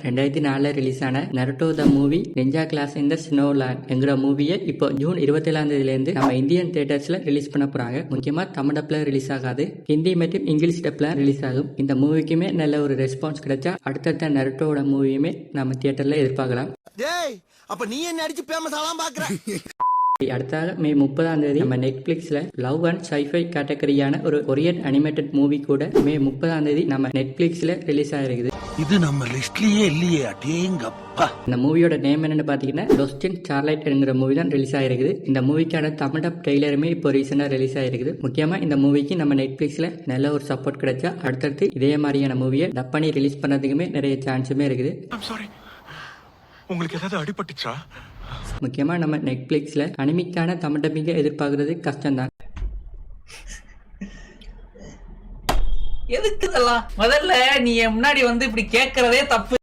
2004 release ஆன Naruto the movie ninja clash இந்த snow land என்கிற மூவியை இப்போ ஜூன் 27 நம்ம இந்தியன் தியேட்டர்ஸ்ல ரிலீஸ் பண்ண போறாங்க. முக்கியமா தமிழ் டப்ல ரிலீஸ் ஆகாது, ஹிந்தி மற்றும் இங்கிலீஷ் டப்ல ரிலீஸ் ஆகும். இந்த மூவிக்குமே நல்ல ஒரு ரெஸ்பான்ஸ் கிடைச்சா அடுத்தடுத்த நருட்டோட மூவியுமே நம்ம தியேட்டர்ல எதிர்பார்க்கலாம். அப்ப நீ என்ன அடிச்சு பேமஸ் ஆலாம் பாக்குற. அடுத்தாக மே 30 நம்ம நெட்ஃபிளிக்ஸ்ல லவ் அண்ட் சைஃபை கேட்டகரியான ஒரு கொரியன் அனிமேட்டட் மூவி கூட மே 30 நம்ம நெட்ஃபிளிக்ஸ்ல ரிலீஸ் ஆயிருக்குது. இது நம்ம லிஸ்ட்லயே இல்லையே அடேங்கப்பா. இந்த மூவியோட நேம் என்னன்னு பாத்தீங்கன்னா லொஸ்ட் இன் ஸ்டார்லைட் என்கிற மூவி தான் ரிலீஸ் ஆயிருக்குது. இந்த மூவிக்கான தமிழ் டப் ட்ரெய்லருமே இப்போ ரீசெண்டா ரிலீஸ் ஆயிருக்குது. முக்கியமா இந்த மூவிக்கு நம்ம நெட்ஃபிளிக்ஸ்ல நல்ல ஒரு சப்போர்ட் கிடைச்சா அடுத்தடுத்து இதே மாதிரியான மூவியை டப் பண்ணி ரிலீஸ் பண்ணதுக்குமே நிறைய சான்ஸுமே இருக்குது. உங்களுக்கு ஏதாவது அடிபட்டுச்சா? முக்கியமா நம்ம நெட்ஃபிளிக்ஸ்ல அனிமிக்கான தமிழ் டப்பிங்க எதிர்பார்க்கறது கஷ்டம்தான். எதுக்கு இதெல்லாம்? முதல்ல நீ முன்னாடி இப்படி கேட்கறதே தப்பு.